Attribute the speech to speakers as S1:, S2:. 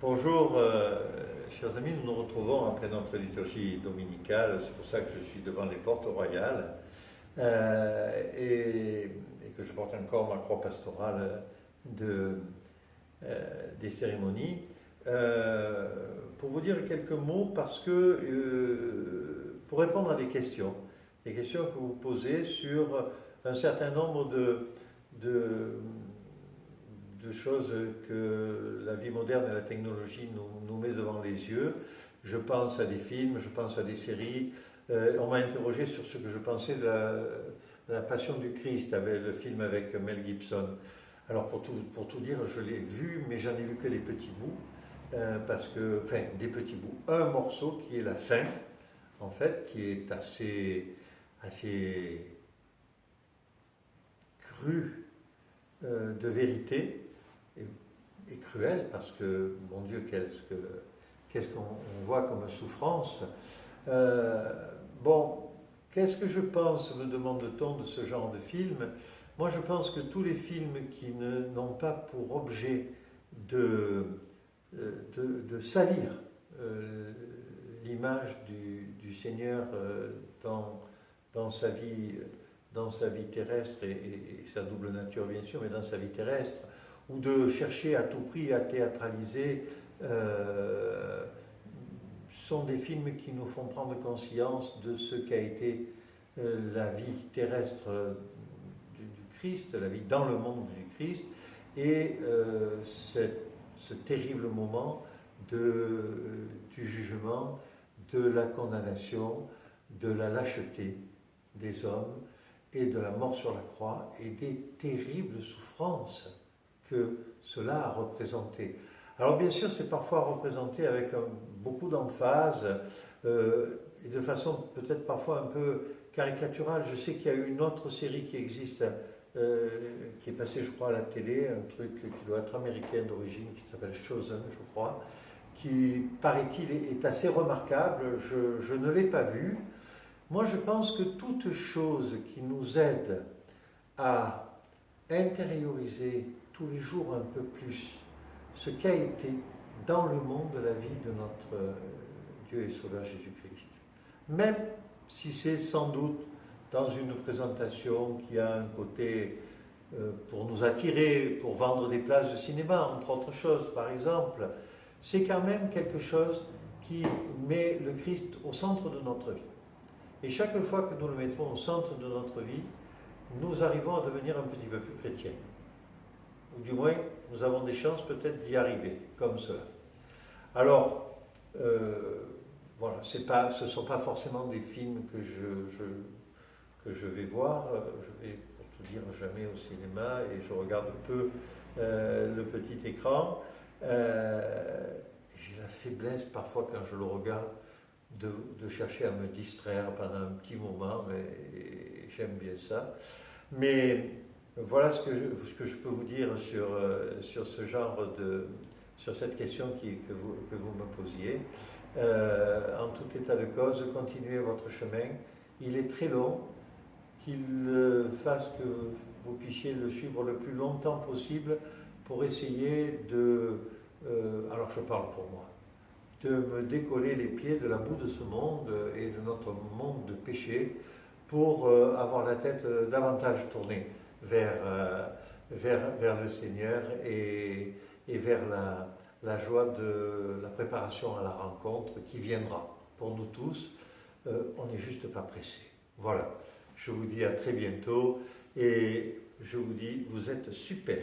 S1: Bonjour, chers amis, nous nous retrouvons après notre liturgie dominicale, c'est pour ça que je suis devant les portes royales et que je porte encore ma croix pastorale des cérémonies. Pour vous dire quelques mots, parce que pour répondre à des questions que vous posez sur un certain nombre de choses que la vie moderne et la technologie nous met devant les yeux. Je pense à des films, je pense à des séries. On m'a interrogé sur ce que je pensais de la Passion du Christ, avec le film avec Mel Gibson. Alors pour tout dire, je l'ai vu, mais j'en ai vu que des petits bouts, enfin des petits bouts. Un morceau qui est la fin, en fait, qui est assez cru de vérité et cruel, parce que, mon Dieu, qu'est-ce qu'on voit comme souffrance. Bon, qu'est-ce que je pense, me demande-t-on, de ce genre de film? Moi, je pense que tous les films qui n'ont pas pour objet de salir l'image du Seigneur dans sa vie terrestre et sa double nature, bien sûr, mais dans sa vie terrestre, ou de chercher à tout prix à théâtraliser, sont des films qui nous font prendre conscience de ce qu'a été la vie terrestre du Christ, la vie dans le monde du Christ, et ce terrible moment du jugement, de la condamnation, de la lâcheté des hommes et de la mort sur la croix et des terribles souffrances que cela a représenté. Alors bien sûr, c'est parfois représenté avec beaucoup d'emphase et de façon peut-être parfois un peu caricaturale. Je sais qu'il y a eu une autre série qui existe, qui est passée, je crois, à la télé, un truc qui doit être américain d'origine, qui s'appelle Chosen, je crois, qui, paraît-il, est assez remarquable. Je ne l'ai pas vu. Moi, je pense que toute chose qui nous aide à intérioriser tous les jours un peu plus ce qu'a été dans le monde la vie de notre Dieu et Sauveur Jésus-Christ. Même si c'est sans doute dans une présentation qui a un côté pour nous attirer, pour vendre des places de cinéma, entre autres choses par exemple, c'est quand même quelque chose qui met le Christ au centre de notre vie. Et chaque fois que nous le mettons au centre de notre vie, nous arrivons à devenir un petit peu plus chrétiens. Ou du moins, nous avons des chances peut-être d'y arriver, comme cela. Alors, voilà, ce ne sont pas forcément des films que je vais voir. Je vais, pour tout dire, jamais au cinéma et je regarde peu le petit écran. J'ai la faiblesse, parfois, quand je le regarde, de chercher à me distraire pendant un petit moment, et j'aime bien ça. Mais voilà ce que je peux vous dire sur ce genre sur cette question que vous me posiez. En tout état de cause, continuez votre chemin. Il est très long, qu'il fasse que vous puissiez le suivre le plus longtemps possible pour essayer alors je parle pour moi, de me décoller les pieds de la boue de ce monde et de notre monde de péché pour avoir la tête davantage tournée vers le Seigneur et vers la joie de la préparation à la rencontre qui viendra pour nous tous. On n'est juste pas pressé. Voilà, je vous dis à très bientôt et je vous dis, vous êtes super.